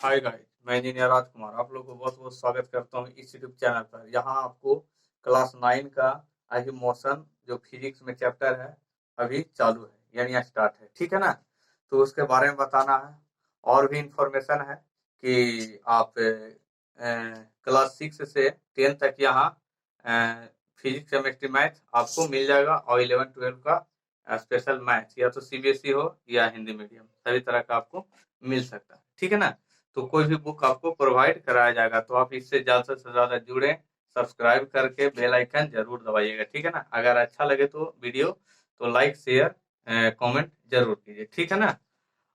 Hi guys, मैं engineer राजकुमार आप लोगों को बहुत बहुत स्वागत करता हूँ इस यूट्यूब चैनल पर। यहाँ आपको क्लास 9 का अभी मोशन जो फिजिक्स में चैप्टर है अभी चालू है यानी स्टार्ट है, ठीक है ना। तो उसके बारे में बताना है। और भी इंफॉर्मेशन है कि आप क्लास 6 से 10 तक यहाँ फिजिक्स केमिस्ट्री मैथ आपको मिल जाएगा और 11-12 का स्पेशल मैथ या तो सीबीएसई हो या हिंदी मीडियम सभी तरह का आपको मिल सकता है, ठीक है ना। तो कोई भी बुक आपको प्रोवाइड कराया जाएगा, तो आप इससे ज़्यादा से ज़्यादा जुड़े, सब्सक्राइब करके बेल आइकन जरूर दबाइएगा, ठीक है ना। अगर अच्छा लगे तो वीडियो तो लाइक शेयर कमेंट जरूर कीजिए, ठीक है ना।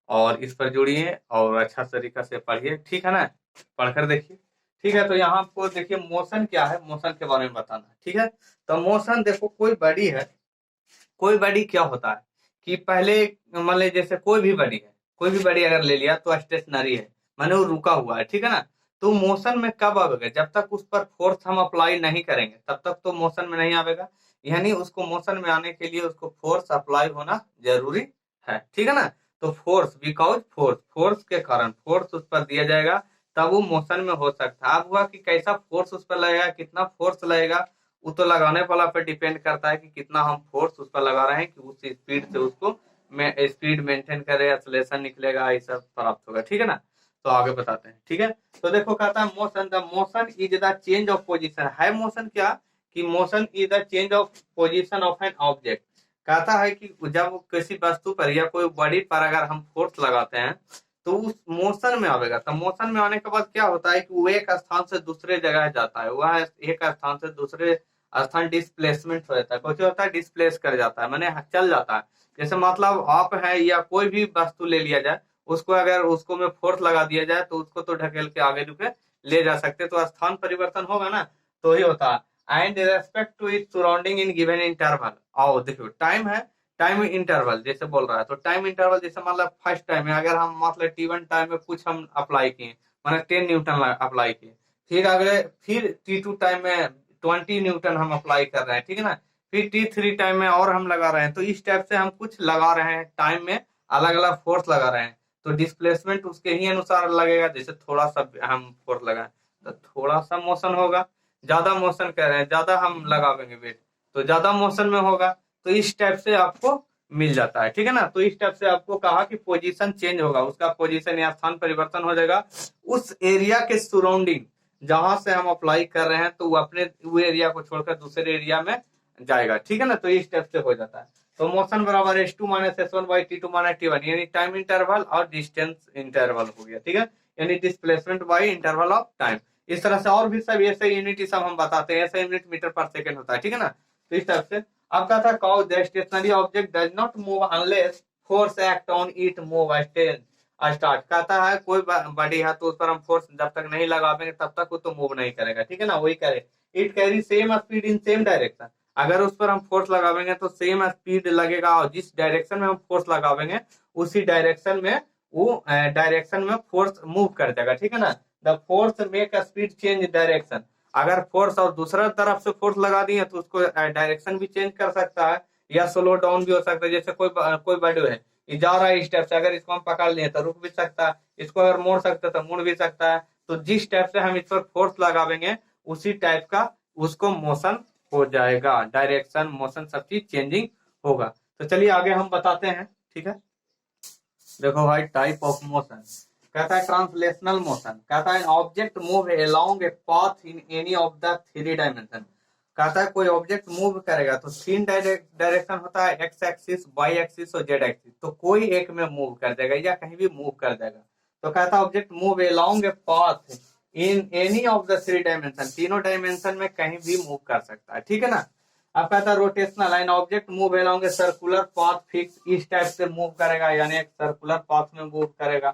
और इस पर जुड़िए और अच्छा तरीका से पढ़िए, ठीक है ना। पढ़कर देखिए, ठीक है। तो यहाँ आपको देखिए मोशन क्या है, मोशन के बारे में बताना है, ठीक है। तो मोशन देखो, कोई बॉडी है, कोई बॉडी क्या होता है कि पहले मान लीजिए जैसे कोई भी बॉडी है, कोई भी बॉडी अगर ले लिया तो स्टेशनरी है, माने वो रुका हुआ है, ठीक है ना। तो मोशन में कब आवेगा, जब तक उस पर फोर्स हम अप्लाई नहीं करेंगे तब तक तो मोशन में नहीं आवेगा। यानी उसको मोशन में आने के लिए उसको फोर्स अप्लाई होना जरूरी है, ठीक है ना। तो फोर्स, बिकॉज फोर्स, फोर्स के कारण फोर्स उस पर दिया जाएगा तब वो मोशन में हो सकता है। अब हुआ कि कैसा फोर्स उस पर लगेगा, कितना फोर्स लगेगा, वो तो लगाने वाला पे डिपेंड करता है कि कितना हम फोर्स उस पर लगा रहे हैं कि उस स्पीड से उसको स्पीड मेंटेन करे, एक्सेलरेशन निकलेगा, ये सब प्राप्त होगा, ठीक है ना। तो आगे बताते हैं, ठीक है। तो देखो कहता है motion, the motion is the change of position. है मोशन क्या कि motion is the change of position of an object. कहता है कि जब किसी वस्तु पर या कोई बॉडी पर अगर हम फोर्स लगाते हैं तो उस मोशन में आवेगा। तो मोशन में आने के बाद क्या होता है कि वो एक स्थान से दूसरे जगह जाता है, वह एक स्थान से दूसरे स्थान डिस्प्लेसमेंट हो जाता है। कुछ होता है डिस्प्लेस कर जाता है, माने चल जाता है। जैसे मतलब आप है या कोई भी वस्तु ले लिया जाए, उसको अगर उसको में फोर्स लगा दिया जाए तो उसको तो ढकेल के आगे रुके ले जा सकते, तो स्थान परिवर्तन होगा ना। तो ही होता है and respect to it surrounding in given interval. आओ देखो टाइम है, टाइम इंटरवल जैसे बोल रहा है, तो टाइम इंटरवल जैसे मतलब फर्स्ट टाइम में अगर हम मतलब T1 टाइम में कुछ हम अप्लाई किए, माने 10 न्यूटन अप्लाई किए, फिर अगले फिर T2 टाइम में 20 न्यूटन हम अप्लाई कर रहे हैं, ठीक है ना। फिर T3 टाइम में और हम लगा रहे हैं, तो इस टाइप से हम कुछ लगा रहे हैं टाइम में, अलग अलग फोर्स लगा रहे हैं। तो डिस्प्लेसमेंट उसके ही अनुसार लगेगा, जैसे थोड़ा सा हम फोर्स लगाए तो थोड़ा सा मोशन होगा, ज्यादा मोशन कर रहे हैं ज्यादा हम लगावेंगे वेट तो ज्यादा मोशन में होगा। तो इस टाइप से आपको मिल जाता है, ठीक है ना। तो इस टाइप से आपको कहा कि पोजीशन चेंज होगा, उसका पोजीशन या स्थान परिवर्तन हो जाएगा उस एरिया के सराउंडिंग जहां से हम अप्लाई कर रहे हैं, तो वो अपने वो एरिया को छोड़कर दूसरे एरिया में जाएगा, ठीक है ना। तो इस स्टेप से हो जाता है। तो मोशन बराबर S2 minus S1 by T2 minus T1, यानी टाइम इंटरवल और डिस्टेंस इंटरवल हो गया, ठीक है। यानी displacement by interval of time. इस तरह से और भी सब ऐसे यूनिट सब हम बताते हैं, ऐसे यूनिट मीटर पर सेकेंड होता है, ठीक है ना। तो इस टाइप से अब कहता है काउ the stationary object does not move unless force act on it move start. कहता है कोई बॉडी है तो उस पर हम फोर्स जब तक नहीं लगावेंगे तब तक वो तो मूव नहीं करेगा, ठीक है ना। वही करे it carry same speed in same direction. अगर उस पर हम फोर्स लगावेंगे तो सेम स्पीड लगेगा, और जिस डायरेक्शन में हम फोर्स लगावेंगे उसी डायरेक्शन में वो डायरेक्शन में फोर्स मूव कर जाएगा, ठीक है ना। The force make speed change direction. अगर फोर्स और दूसरा तरफ से फोर्स लगा दिए तो उसको डायरेक्शन भी चेंज कर सकता है या स्लो डाउन भी हो सकता है। जैसे कोई बॉडी है, ये जा रहा है इस टाइप से, अगर इसको हम पकड़ लिए तो रुक भी सकता है, इसको अगर मोड़ सकते हैं तो मुड़ भी सकता है। तो जिस टाइप से हम इस पर फोर्स लगावेंगे उसी टाइप का उसको मोशन हो जाएगा, डायरेक्शन मोशन सब चीज चेंजिंग होगा। तो चलिए आगे हम बताते हैं, ठीक है। देखो भाई टाइप ऑफ मोशन कहता है ट्रांसलेशनल मोशन। कहता है object move along a path in any of the three dimension. कहता है कोई ऑब्जेक्ट मूव करेगा तो तीन डायरेक्शन होता है, एक्स एक्सिस, वाई एक्सिस और जेड एक्सिस। तो कोई एक में मूव कर देगा या कहीं भी मूव कर देगा। तो कहता है object move along a path in any of the three dimension, तीनों डायमेंशन में कहीं भी मूव कर सकता है, ठीक है ना। अब कहता है rotational line object move along a circular path fix, इस टाइप से मूव करेगा यानी एक सर्कुलर पाथ में मूव करेगा,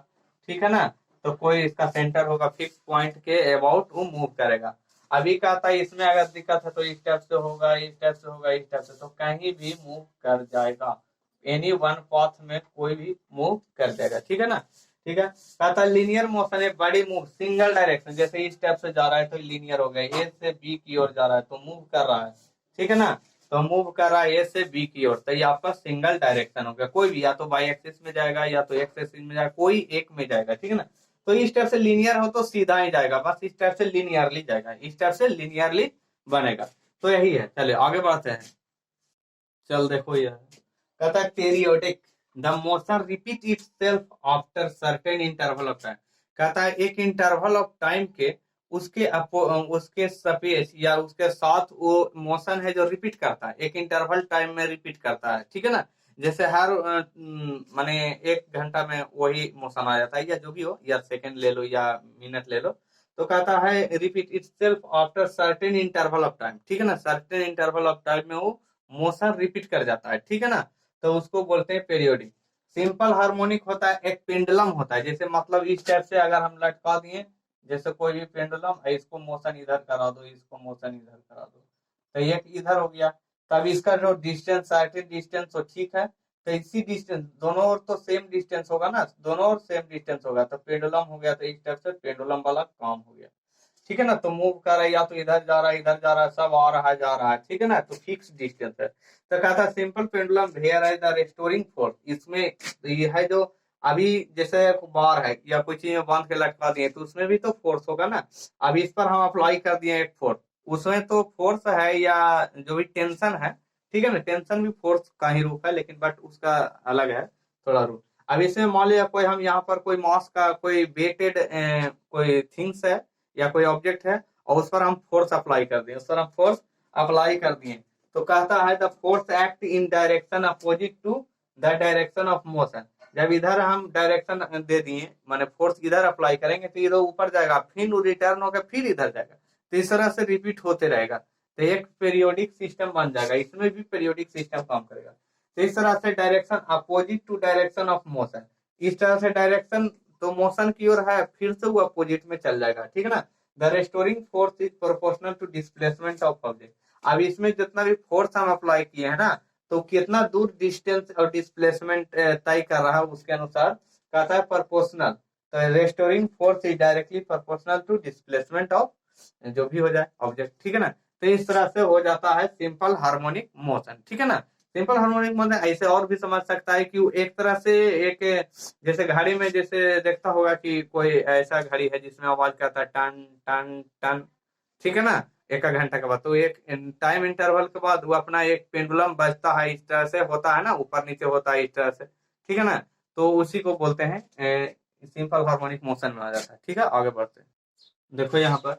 ठीक है ना। तो कोई इसका सेंटर होगा फिक्स पॉइंट के अबाउट वो मूव करेगा। अभी कहता है इसमें अगर दिक्कत है तो इस टाइप से होगा, इस टाइप से होगा, इस टाइप से, तो कहीं भी मूव कर जाएगा, एनी वन पाथ में कोई भी मूव कर जाएगा, ठीक है ना। ठीक है, कहता है लीनियर मोशन है बड़ी मूव सिंगल डायरेक्शन, जैसे इस टाइप से जा रहा है तो लीनियर हो गया, ए से बी की ओर जा रहा है तो मूव कर रहा है, ठीक है ना। तो मूव कर रहा है ए से बी की ओर, तो ये आपका सिंगल डायरेक्शन हो गया। कोई भी या तो वाई एक्सिस में जाएगा या तो एक्स एक्सिस में जाएगा, कोई एक में जाएगा, ठीक है ना। तो इस टाइप से लीनियर हो तो सीधा ही जाएगा, बस इस टाइप से लीनियरली जाएगा, इस टाइप से लीनियरली बनेगा। तो यही है। चलिए आगे बढ़ते हैं। चल देखो ये कहता है periodic, the motion repeat itself after certain interval of time. कहता है एक इंटरवल ऑफ टाइम के उसके स्पेस या उसके साथ वो मोशन है जो रिपीट करता है, एक इंटरवल टाइम में रिपीट करता है, ठीक है ना। जैसे हर माने 1 घंटा में वही मोशन आ जाता है, या जो भी हो, या सेकंड ले लो या मिनट ले लो। तो कहता है repeat itself after certain interval of time, ठीक है ना। सर्टेन इंटरवल ऑफ टाइम में वो मोशन रिपीट कर जाता है, ठीक है ना। तो उसको बोलते हैं पीरियोडिक। सिंपल हार्मोनिक होता है, एक पेंडुलम होता है, जैसे मतलब इस टाइप से अगर हम लटका दिए, जैसे कोई भी पेंडुलम, इसको मोशन इधर करा दो, इसको मोशन इधर करा दो, तो एक इधर हो गया। तब इसका जो डिस्टेंस सर्टेन डिस्टेंस तो ठीक है, तो इसी डिस्टेंस दोनों ओर तो सेम डिस्टेंस होगा ना, दोनों ओर सेम डिस्टेंस होगा, तो पेंडुलम हो गया। तो इस टाइप से पेंडुलम वाला काम हो गया, ठीक है ना। तो मूव कर रहा है, या तो इधर जा रहा है, इधर जा रहा है, सब आ रहा है जा रहा है, ठीक है ना। तो फिक्स डिस्टेंस है। तो कहता है सिंपल पेंडुलम हेयर है द रेस्टोरिंग फोर्स। इसमें ये है जो अभी जैसे बार है या कोई चीज में बांध के लटका दिए, तो उसमें भी तो फोर्स होगा ना। अभी इस पर हम अप्लाई कर दिए एक फोर्स, उसमें तो फोर्स है, या जो भी टेंशन है, ठीक है ना। टेंशन भी फोर्स का ही रूप है, लेकिन बट उसका अलग है थोड़ा रूप। अब इसमें मान लिया कोई हम यहाँ पर कोई मास का कोई वेटेड कोई थिंग्स है या कोई ऑब्जेक्ट है, और उस पर हम फोर्स अप्लाई कर दिए, उस पर हम फोर्स अप्लाई कर दिए। तो कहता है the force act in direction opposite to the direction of motion. जब इधर हम डायरेक्शन दे दिए, माने फोर्स इधर अप्लाई करेंगे, तो इधर ऊपर जाएगा, फिर रिटर्न होगा, फिर इधर जाएगा, तो इस तरह से रिपीट होते रहेगा। तो एक पीरियोडिक सिस्टम बन जाएगा, इसमें भी पीरियोडिक सिस्टम काम करेगा। तो इस तरह से direction opposite to direction of motion, इस तरह से डायरेक्शन तो मोशन की ओर है, फिर से वो अपोजिट में चल जाएगा, ठीक है ना। The restoring force is proportional to displacement of object. अब इसमें जितना भी फोर्स हम अप्लाई किए हैं ना, तो कितना दूर डिस्टेंस और डिस्प्लेसमेंट तय कर रहा है, उसके अनुसार कहता है प्रोपोर्शनल। तो restoring force is directly proportional to displacement of जो भी हो जाए ऑब्जेक्ट, ठीक है ना। तो इस तरह से हो जाता है सिंपल हार्मोनिक मोशन, ठीक है ना। सिंपल हार्मोनिक मोशन ऐसे और भी समझ सकता है कि एक तरह से एक जैसे घड़ी में जैसे देखता होगा कि कोई ऐसा घड़ी है जिसमें आवाज करता है टन टन टन, ठीक है ना। 1 घंटा के बाद, तो एक टाइम इंटरवल के बाद वो अपना एक पेंडुलम बजता है, इस तरह से होता है ना, ऊपर नीचे होता है इस तरह से, ठीक है ना। तो उसी को बोलते हैं सिंपल हार्मोनिक मोशन में आ जाता है, ठीक है। आगे बढ़ते हैं। देखो यहाँ पर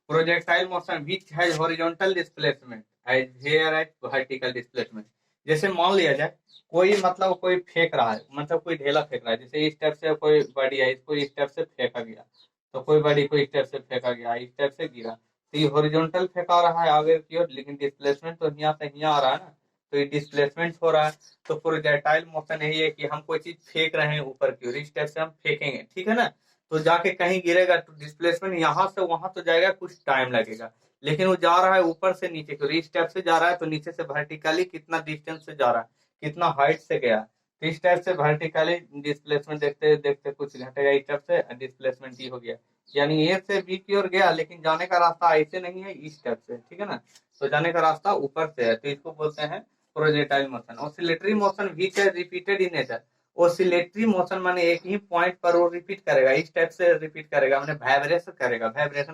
projectile motion which has horizontal displacement as here at vertical displacement. जैसे मान लिया जाए कोई मतलब कोई फेंक रहा है, मतलब कोई ढेला फेंक रहा है, जैसे इस टाइप से कोई बड़ी है, इसको इस टाइप से फेंका गया, तो कोई बड़ी को इस टाइप से फेंका गया, इस टाइप से गिरा, तो ये हॉरिजॉन्टल फेंका रहा है आगे की ओर, लेकिन डिस्प्लेसमेंट तो यहाँ से यहाँ आ रहा है ना, तो ये डिस्प्लेसमेंट हो रहा है। तो प्रोजेक्टाइल मोशन यही है कि हम कोई चीज फेंक रहे हैं ऊपर की ओर, इस टाइप से हम फेंकेंगे, ठीक है ना। तो जाके कहीं गिरेगा, तो डिस्प्लेसमेंट यहाँ से वहां तो जाएगा, कुछ टाइम लगेगा, लेकिन वो जा रहा है ऊपर से नीचे की, इस टाइप से जा रहा है, तो नीचे से वर्टिकली कितना डिस्टेंस से जा रहा है, कितना हाइट से गया, तो इस टाइप से वर्टिकली डिस्प्लेसमेंट देखते देखते कुछ घटेगा, इस टाइप से डिस्प्लेसमेंट ही हो गया। यानी ए से बी की ओर गया, लेकिन जाने का रास्ता ऐसे नहीं है, इस टाइप से, ठीक है ना। तो जाने का रास्ता ऊपर से है, तो इसको बोलते हैं projectile motion. Oscillatory motion which है repeated in nature. Oscillatory motion माने एक ही पॉइंट पर वो रिपीट करेगा, इस टाइप से रिपीट करेगा, माने वाइब्रेशन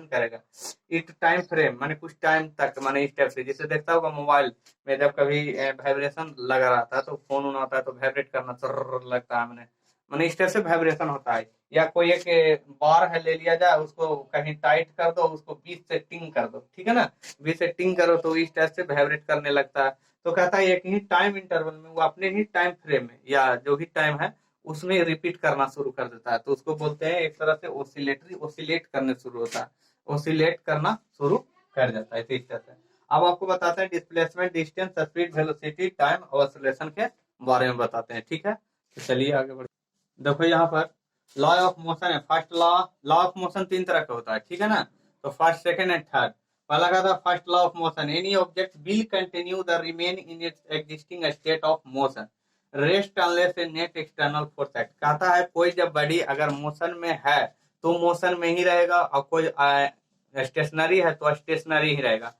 करेगा इट टाइम फ्रेम, माने कुछ टाइम तक, माने इस टाइप से। जैसे देखता होगा मोबाइल में जब कभी वाइब्रेशन लगा रहता है, तो फोन ऑन आता है तो वाइब्रेट करना चर्र लगता है, माने माने इस टाइप से वाइब्रेशन होता है। या कोई एक बार है ले लिया जाए, उसको कहीं टाइट कर दो, उसको बीच से टिंग कर दो, ठीक है ना, बीच से टिंग करो तो इस टाइप से वाइब्रेट करने लगता है। तो कहता है एक ही टाइम इंटरवल में वो अपने ही टाइम फ्रेम में या जो भी टाइम है उसमें रिपीट करना शुरू कर देता है, तो उसको बोलते हैं एक तरह से ऑसिलेटरी, ऑसिलेट करने शुरू होता है, ऑसिलेट करना शुरू कर जाता है, तो इस तरह से। अब आपको बताते हैं displacement, distance, speed, velocity, time और ऑसिलेशन के बारे में बताते हैं, ठीक है। तो चलिए आगे बढ़। देखो यहाँ पर लॉ ऑफ मोशन है, first law. Law of motion 3 तरह का होता है, ठीक है ना। तो फर्स्ट, सेकंड एंड थर्ड। पहला का था first law of motion, any object will continue the remain in its existing state of motion rest unless A net external force act. कहता है कोई जब बॉडी अगर मोशन में है तो मोशन में ही रहेगा, और कोई स्टेशनरी है तो स्टेशनरी ही रहेगा,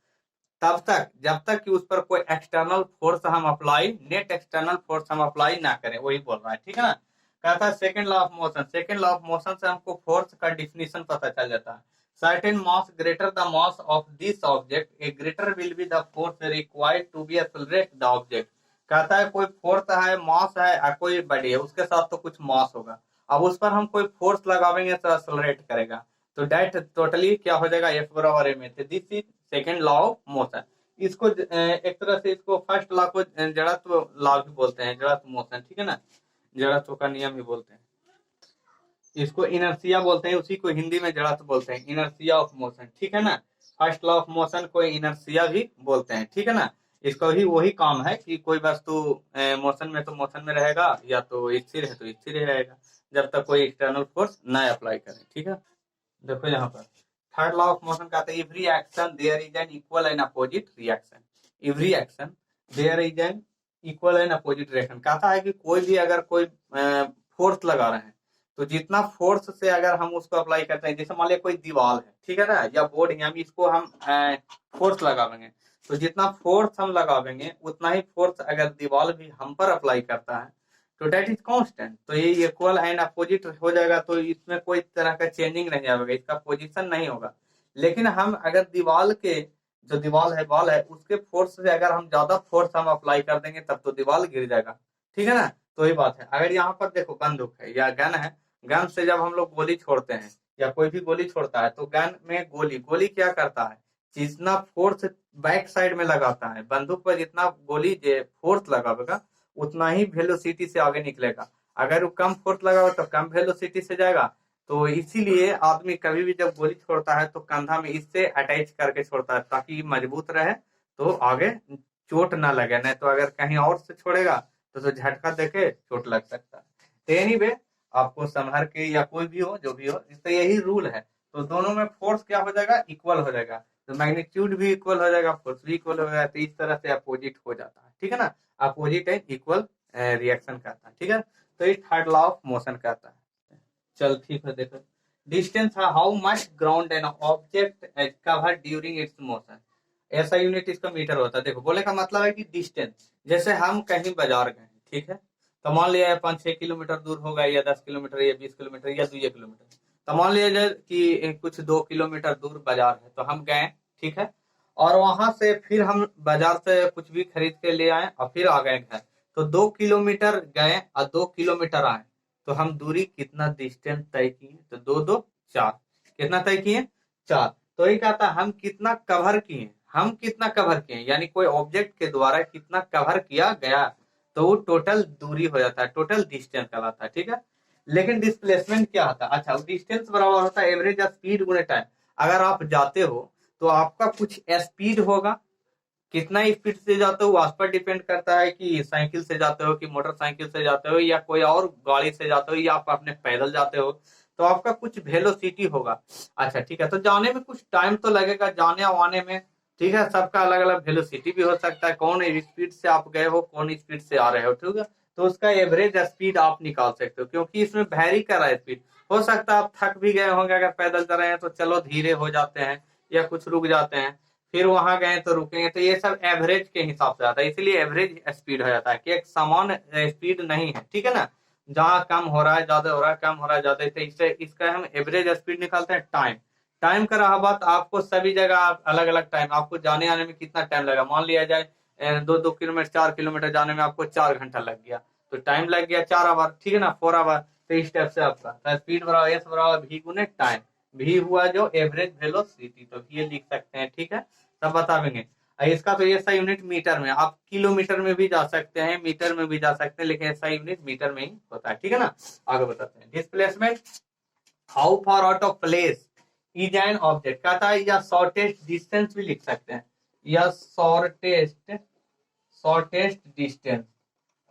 तब तक जब तक कि उस पर कोई एक्सटर्नल फोर्स हम अप्लाई, नेट एक्सटर्नल फोर्स हम अप्लाई ना करें, वही बोल रहा है, ठीक है ना। कहता है second law of motion, second law of motion से हमको फोर्स का डिफिनीशन पता चल जाता है। Certain mass greater the mass of this object, a greater will be the force required to be accelerate the object. कहता है कोई फोर्स है, मास है और कोई बॉडी है, उसके साथ तो कुछ मास होगा, अब उस पर हम कोई फोर्स लगावेंगे तो एक्सेलरेट करेगा, तो डेट टोटली क्या हो जाएगा, एफ बराबर M A. This is second law of motion. इसको एक तरह से इसको फर्स्ट लॉ को जड़त्व लॉ भी बोलते हैं, जड़त्व मोशन, ठीक है ना, जड़त्व का नियम ही बोलते हैं। इसको इनर्सिया बोलते हैं, उसी को हिंदी में जड़त्व बोलते हैं, इनर्सिया ऑफ मोशन, ठीक है ना। फर्स्ट लॉ ऑफ मोशन को इनर्सिया भी बोलते हैं, ठीक है ना। इसका ही वही काम है कि कोई वस्तु मोशन में तो मोशन में रहेगा, या तो स्थिर है तो स्थिर ही रहेगा, जब तक कोई एक्सटर्नल फोर्स ना अप्लाई करे, ठीक है। देखो यहाँ पर थर्ड लॉ ऑफ मोशन कहता है every action there is an equal and opposite reaction. Every action there is an equal and opposite reaction. कहता है कि कोई भी अगर कोई फोर्स लगा रहे हैं, तो जितना फोर्स से अगर हम उसको अप्लाई करते हैं, जैसे मान लिया कोई दीवार है, ठीक है ना, या बोर्ड है, हम इसको हम फोर्स लगावेंगे, तो जितना फोर्स हम लगावेंगे उतना ही फोर्स अगर दीवार भी हम पर अप्लाई करता है तो डेट इज कांस्टेंट, तो ये इक्वल एंड अपोजिट हो जाएगा, तो इसमें कोई तरह का चेंजिंग नहीं आएगा, इसका पोजीशन नहीं होगा। लेकिन हम अगर दीवार के जो दीवार है बॉल है उसके फोर्स से अगर हम ज्यादा फोर्स हम अप्लाई कर देंगे तब तो दीवार गिर जाएगा, ठीक है ना। तो ये बात है। अगर यहाँ पर देखो बंदूक है या गन है, गन से जब हम लोग गोली छोड़ते हैं या कोई भी गोली छोड़ता है, तो गन में गोली क्या करता है, जितना फोर्स बैक साइड में लगाता है, बंदूक पर जितना गोली फोर्स लगाएगा उतना ही वेलोसिटी से आगे निकलेगा। अगर वो कम फोर्स लगाओ तो कम वेलोसिटी से जाएगा। तो इसीलिए आदमी कभी भी जब गोली छोड़ता है तो कंधा में इससे अटैच करके छोड़ता है ताकि मजबूत रहे, तो आगे चोट ना लगे, नहीं तो अगर कहीं और से छोड़ेगा तो झटका देके चोट लग सकता है। तो एनीवे आपको संभर के या कोई भी हो जो भी हो, तो यही रूल है। तो दोनों में फोर्स क्या हो जाएगा, इक्वल हो जाएगा, तो मैग्नीट्यूड भी इक्वल हो जाएगा, फोर्स भी इक्वल हो जाएगा, तो इस तरह से अपोजिट हो जाता है, ठीक है ना। अपोजिट एंड इक्वल रिएक्शन करता है, ठीक है। तो ये थर्ड लॉ ऑफ मोशन करता है। चल ठीक है, देखो डिस्टेंस है how much ground an object cover during its motion. ऐसा यूनिट इसका मीटर होता है। देखो बोले का मतलब है कि डिस्टेंस, जैसे हम कहीं बाजार गए, ठीक है, तो मान लिया 5-6 किलोमीटर दूर होगा, या 10 किलोमीटर या 20 किलोमीटर या 2 किलोमीटर, तो मान लिया जाए कि कुछ 2 किलोमीटर दूर बाजार है, तो हम गए, ठीक है, और वहां से फिर हम बाजार से कुछ भी खरीद के ले आए और फिर आ गए घर, तो 2 किलोमीटर गए और 2 किलोमीटर आए, तो हम दूरी कितना डिस्टेंस तय किए, तो 2-2-4, कितना तय किए, 4। तो ये कहता है हम कितना कवर किए, हम कितना कवर किए, यानी कोई ऑब्जेक्ट के द्वारा कितना कवर किया गया, तो वो टोटल दूरी हो जाता है, टोटल डिस्टेंस कहलाता है, ठीक है। लेकिन डिस्प्लेसमेंट क्या होता है, अच्छा डिस्टेंस बराबर होता है एवरेज स्पीड गुणे टाइम। अगर आप जाते हो तो आपका कुछ स्पीड होगा, कितना स्पीड से जाते हो उस पर डिपेंड करता है कि साइकिल से जाते हो कि मोटरसाइकिल से जाते हो या कोई और गाड़ी से जाते हो या आप अपने पैदल जाते हो, तो आपका कुछ वेलोसिटी होगा। अच्छा ठीक है, तो जाने में कुछ टाइम तो लगेगा, जाने और आने में, ठीक है, सबका अलग अलग वेलोसिटी भी हो सकता है, कौन स्पीड से आप गए हो कौन स्पीड से आ रहे हो, ठीक है। तो उसका एवरेज स्पीड आप निकाल सकते हो, क्योंकि इसमें वेरी कर रहा है स्पीड। हो सकता है आप थक भी गए होंगे, अगर पैदल चल रहे हैं तो चलो धीरे हो जाते हैं या कुछ रुक जाते हैं, फिर वहां गए तो रुकेंगे, तो ये सब एवरेज के हिसाब से आता है, इसलिए एवरेज स्पीड हो जाता है कि एक समान स्पीड नहीं है, ठीक है ना। जहाँ कम हो रहा है ज्यादा हो रहा है, कम हो रहा है ज्यादा, तो इससे इसका हम एवरेज स्पीड निकालते हैं। टाइम, टाइम का रहा बात, आपको सभी जगह अलग अलग टाइम, आपको जाने आने में कितना टाइम लगा, मान लिया जाए 2-2 किलोमीटर 4 किलोमीटर जाने में आपको 4 घंटा लग गया, तो टाइम लग गया 4 आवर, ठीक है ना, 4 आवर। तो इस टाइप से आपका स्पीड बराबर एस बराबर भी गुने टाइम, भी हुआ जो एवरेज वेलोसिटी, तो ये लिख सकते हैं, ठीक है, सब बता देंगे। इसका तो ऐसा यूनिट मीटर में, आप किलोमीटर में भी जा सकते हैं, मीटर में भी जा सकते हैं, लेकिन ऐसा यूनिट मीटर में ही होता है, ठीक है ना। आगे बताते हैं displacement, how far out of place is an object, कहता है या शॉर्टेस्ट डिस्टेंस भी लिख सकते हैं, या शॉर्टेस्ट डिस्टेंस,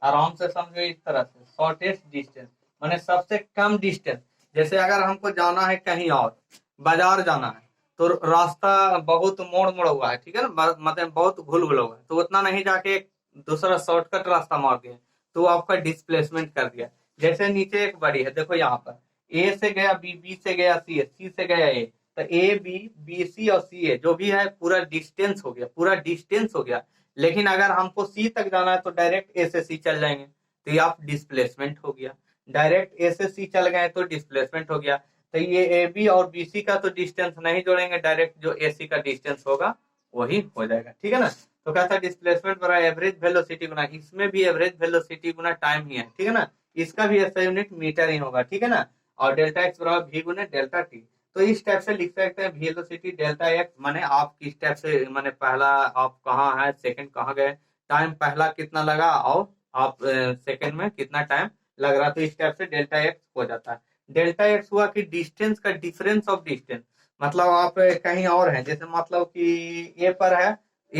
आराम से समझो इस तरह से, शॉर्टेस्ट डिस्टेंस माने सबसे कम डिस्टेंस। जैसे अगर हमको जाना है कहीं और, बाजार जाना है, तो रास्ता बहुत मोड़ हुआ है, ठीक है ना, मतलब बहुत घुल हुआ है, तो उतना नहीं जाके एक दूसरा शॉर्टकट रास्ता मार दिया, तो आपका डिस्प्लेसमेंट कर दिया। जैसे नीचे एक बड़ी है, देखो यहाँ पर ए से गया बी, बी से गया सी, सी से गया ए, तो ए बी, बी सी और सी ए जो भी है पूरा डिस्टेंस हो गया, पूरा डिस्टेंस हो गया। लेकिन अगर हमको सी तक जाना है तो डायरेक्ट ए से सी चल जाएंगे, तो ये आप डिस्प्लेसमेंट हो गया। डायरेक्ट ए से सी चल गए तो डिस्प्लेसमेंट हो गया। तो ये ए बी और बी सी का तो डिस्टेंस नहीं जोड़ेंगे, डायरेक्ट जो ए सी का डिस्टेंस होगा वही हो जाएगा, ठीक है ना। तो कहता है डिस्प्लेसमेंट बड़ा एवरेज वेलोसिटी गुना, इसमें भी एवरेज वेलोसिटी गुना टाइम ही है, ठीक है ना। इसका भी ऐसा यूनिट मीटर ही होगा, ठीक है ना। और डेल्टा एक्स बराबर वी गुना डेल्टा टी। तो इस टाइप से लिख सकते हैं वेलोसिटी डेल्टा एक्स, माने आप किस टाइप से, माने पहला आप कहाँ है, सेकंड कहाँ गए, टाइम पहला कितना लगा और आप सेकंड में कितना टाइम लग रहा, तो इस टाइप से डेल्टा एक्स हो जाता है। डेल्टा एक्स हुआ कि डिस्टेंस का डिफरेंस ऑफ डिस्टेंस, मतलब आप कहीं और हैं, जैसे मतलब कि ए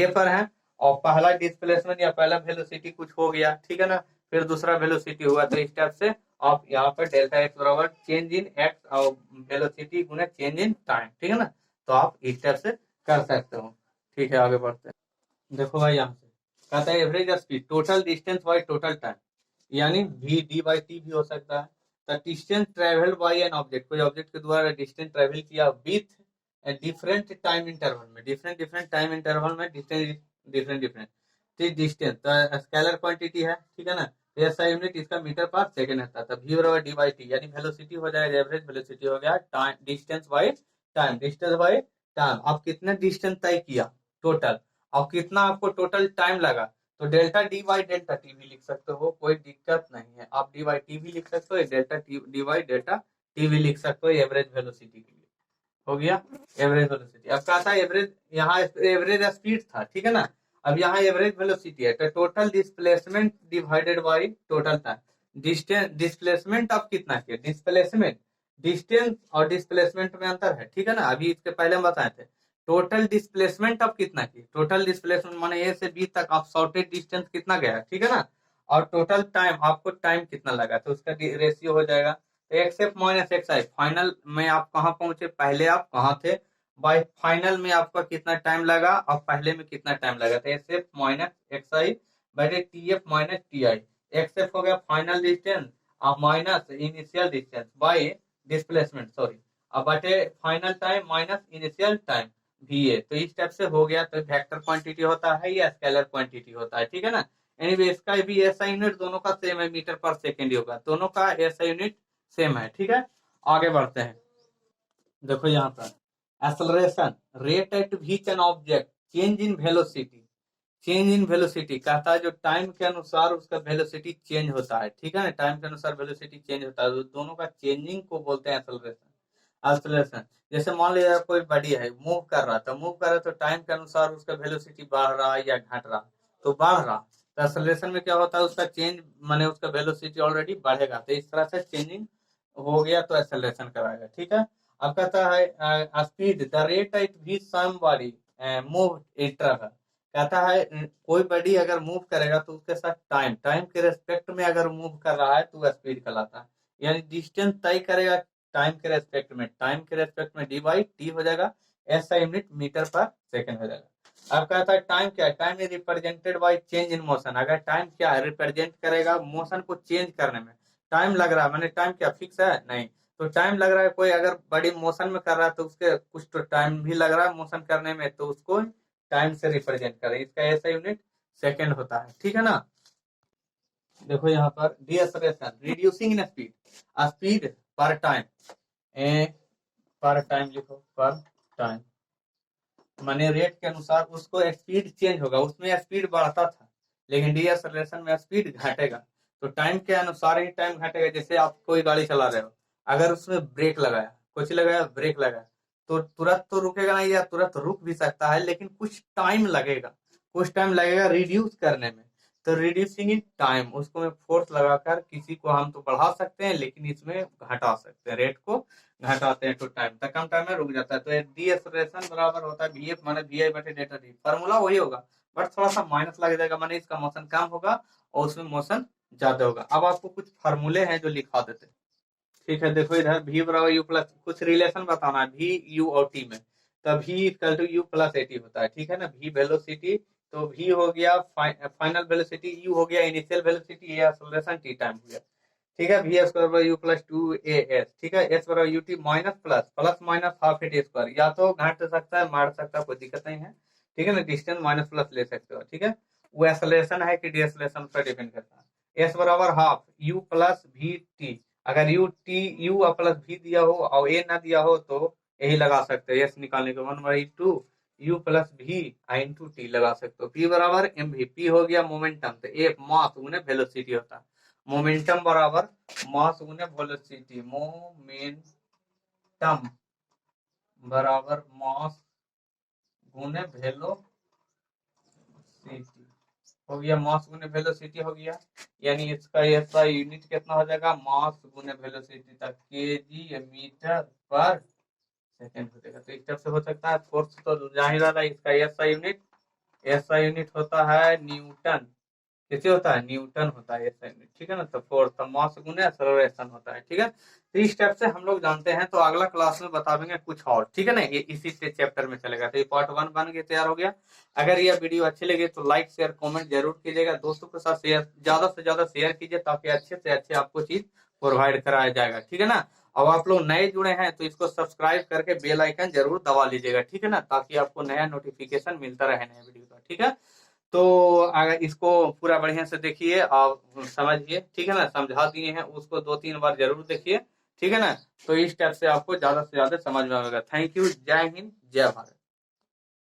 पर है और पहला डिस्प्लेसमेंट या पहला वेलोसिटी कुछ हो गया, ठीक है ना, फिर दूसरा वेलोसिटी हुआ, तो इस टाइप से आप यहाँ पर डेल्टा एक्स बराबर चेंज इन एक्स और velocity Guna change in time, ठीक है ना। तो आप इस टाइप से कर सकते हो। ठीक है, आगे बढ़ते हैं। देखो भाई यहाँ से कहता है average speed total distance by total time, यानी वी डी बाई टी भी हो सकता है। The distance travelled by an object, कोई ऑब्जेक्ट के द्वारा डिस्टेंस ट्रेवल किया विथ डिफरेंट टाइम इंटरवल में, डिफरेंट डिफरेंट टाइम इंटरवल में distance different different, distance scalar quantity है, ठीक है ना। ऐसा यूनिट इसका मीटर पर सेकंड आता है। वी बराबर डी बाई टी, यानी वेलोसिटी हो जाएगा, एवरेज वेलोसिटी हो गया time, distance by time, distance by time, आप कितने डिस्टेंस तय किया टोटल, और कितना आपको टोटल टाइम लगा, तो delta D by delta T भी लिख सकते हो, कोई दिक्कत नहीं है। आप डी बाई टी भी लिख सकते हो, delta T D by delta T भी लिख सकते हो एवरेज वेलोसिटी के लिए। हो गया एवरेज वेलोसिटी। अब कहा था एवरेज, यहाँ एवरेज स्पीड था, ठीक है ना। अब यहाँ एवरेज वेलोसिटी है, तो total displacement divided by total time. Distance displacement आप कितना किया, डिस्प्लेसमेंट, डिस्टेंस और डिस्प्लेसमेंट में अंतर है, ठीक है ना। अभी इसके पहले हम बताए थे टोटल डिस्प्लेसमेंट आप कितना किए, टोटल डिस्प्लेसमेंट माने ए से बी तक आप शॉर्टेज डिस्टेंस कितना गया, ठीक है ना। और टोटल टाइम, आपको टाइम कितना लगा, तो उसका रेशियो हो जाएगा एक्स एफ माइनस एक्स आई। फाइनल में आप कहाँ पहुंचे, पहले आप कहाँ थे, बाई फाइनल में आपका कितना टाइम लगा और पहले में कितना टाइम लगा, तो एक्स एफ माइनस एक्स आई बटे T F minus T I. X F हो गया फाइनल डिस्टेंस और minus initial distance by displacement, sorry, अब बटे final time minus initial time V A. तो इस टाइप से हो गया, तो वेक्टर क्वांटिटी होता है या स्केलर क्वांटिटी होता है, ठीक है ना। एनीवे इसका भी ऐसा यूनिट दोनों का सेम है, मीटर पर सेकेंड होगा, दोनों का ऐसा यूनिट सेम है, ठीक है। आगे बढ़ते हैं। देखो यहाँ पर acceleration rate at which an object change in velocity, change in velocity कहता है जो टाइम के अनुसार उसका वेलोसिटी चेंज होता है, ठीक है ना, टाइम के अनुसार वेलोसिटी चेंज होता है, तो दोनों का चेंजिंग को बोलते हैं एक्सेलरेशन। एक्सेलरेशन जैसे मान लीजिए कोई बॉडी है, मूव कर रहा था, मूव कर रहा है, तो टाइम के अनुसार उसका वेलोसिटी बढ़ रहा है या घट रहा, तो बढ़ रहा, तो एक्सेलरेशन में क्या होता है उसका चेंज, माने उसका वेलोसिटी ऑलरेडी बढ़ेगा, तो इस तरह से चेंजिंग हो गया तो एक्सेलरेशन कराएगा, ठीक है। अब कहता है speed the rate at which somebody move it travel, कहता है कोई बॉडी अगर मूव करेगा तो उसके साथ टाइम, टाइम के रेस्पेक्ट में अगर मूव कर रहा है तो वह स्पीड कहलाता है, यानी डिस्टेंस तय करेगा टाइम के रेस्पेक्ट में, टाइम के रेस्पेक्ट में डी बाई टी हो जाएगा, ऐसा यूनिट मीटर पर सेकंड हो जाएगा। अब कहता है टाइम क्या है, time is represented by change in motion, अगर टाइम क्या है, रिप्रेजेंट करेगा मोशन को चेंज करने में, टाइम लग रहा है, मैंने टाइम क्या फिक्स है नहीं, तो टाइम लग रहा है, कोई अगर बड़ी मोशन में कर रहा है तो उसके कुछ तो टाइम भी लग रहा है मोशन करने में, तो उसको टाइम से रिप्रेजेंट करें, इसका ऐसा यूनिट सेकंड होता है, ठीक है ना। देखो यहाँ पर deceleration reducing in speed, speed पर टाइम, पर टाइम लिखो, पर टाइम माने रेट के अनुसार उसको स्पीड चेंज होगा, उसमें स्पीड बढ़ता था लेकिन डीएक्सेलरेशन में स्पीड घटेगा, तो टाइम के अनुसार ही टाइम घटेगा। जैसे आप कोई गाड़ी चला रहे हो, अगर उसमें ब्रेक लगाया, कुछ लगाया, ब्रेक लगाया, तो तुरंत तो रुकेगा नहीं, या तुरंत रुक भी सकता है लेकिन कुछ टाइम लगेगा, कुछ टाइम लगेगा रिड्यूस करने में, तो रिड्यूसिंग इन टाइम, उसको में फोर्स लगाकर किसी को हम तो बढ़ा सकते हैं लेकिन इसमें घटा सकते हैं, रेट को घटाते हैं तो टाइम तक, कम टाइम में रुक जाता है, तो डी एक्सेलरेशन बराबर होता है वी एफ माने वी आई बटे डेल्टा टी, फॉर्मूला वही होगा बट थोड़ा सा माइनस लग जाएगा, माने इसका मोशन कम होगा और उसमें मोशन ज्यादा होगा। अब आपको कुछ फार्मूले हैं जो लिखा देते हैं, ठीक है। देखो इधर v बराबर यू प्लस, कुछ रिलेशन बताना है v u और t में, तो v equal to U plus A T होता है, ठीक है ना। v वेलोसिटी, तो v हो गया फाइनल वेलोसिटी, u हो गया इनिशियल वेलोसिटी, ये एक्सेलरेशन t टाइम हो गया, ठीक है। V square by U plus two A S, ठीक है। एस बराबर U T minus plus plus minus half A square, या तो घट सकता है मार सकता है, कोई दिक्कत नहीं है, ठीक है ना। डिस्टेंस माइनस प्लस ले सकते हो, ठीक है। वो एक्सेलरेशन है कि डिएक्सेलरेशन पर डिपेंड करता है। एस बराबर half you plus we T. अगर यू प्लस वी दिया हो और ए ना दिया हो तो यही लगा सकते हैं, एस निकालने के 1/2 U plus V into T लगा सकते हो। पी बराबर एम वी, पी हो गया मोमेंटम, तो ए मास गुने वेलोसिटी होता है। मोमेंटम बराबर मास गुने वेलोसिटी, मोमेंटम बराबर मास गुने वेलोसिटी हो गया, मास गुने वेलोसिटी हो गया। यानी इसका ऐसा यूनिट कितना हो जाएगा, मास गुने वेलोसिटी तक केजी मीटर पर सेकेंड हो जाएगा। तो इस तरह से हो सकता है। फोर्स तो जाहिर है इसका ऐसा यूनिट होता है न्यूटन। कैसे होता है, न्यूटन होता है ऐसा यूनिट, ठीक है ना। तो फोर्स का मास गुने एक्सेलरेशन होता है, ठीक है। तो इस स्टेप से हम लोग जानते हैं। तो अगला क्लास में बता देंगे कुछ और, ठीक है ना। ये इसी से चैप्टर में चलेगा। तो ये पार्ट 1 बन के तैयार हो गया। अगर यह वीडियो अच्छी लगे तो लाइक शेयर कमेंट जरूर कीजिएगा, दोस्तों के साथ शेयर ज्यादा से ज्यादा शेयर कीजिए, ताकि अच्छे से अच्छे आपको चीज प्रोवाइड कराया जाएगा, ठीक है ना। अब आप लोग नए जुड़े हैं तो इसको सब्सक्राइब करके बेल आइकन जरूर दबा लीजिएगा, ठीक है ना, ताकि आपको नया नोटिफिकेशन मिलता रहे नए वीडियो का, ठीक है। तो अगर इसको पूरा बढ़िया से देखिए और समझिए, ठीक है ना। समझा दिए हैं उसको 2-3 बार जरूर देखिए, ठीक है ना। तो इस टाइप से आपको ज्यादा से ज्यादा समझ में आएगा। थैंक यू, जय हिंद, जय भारत।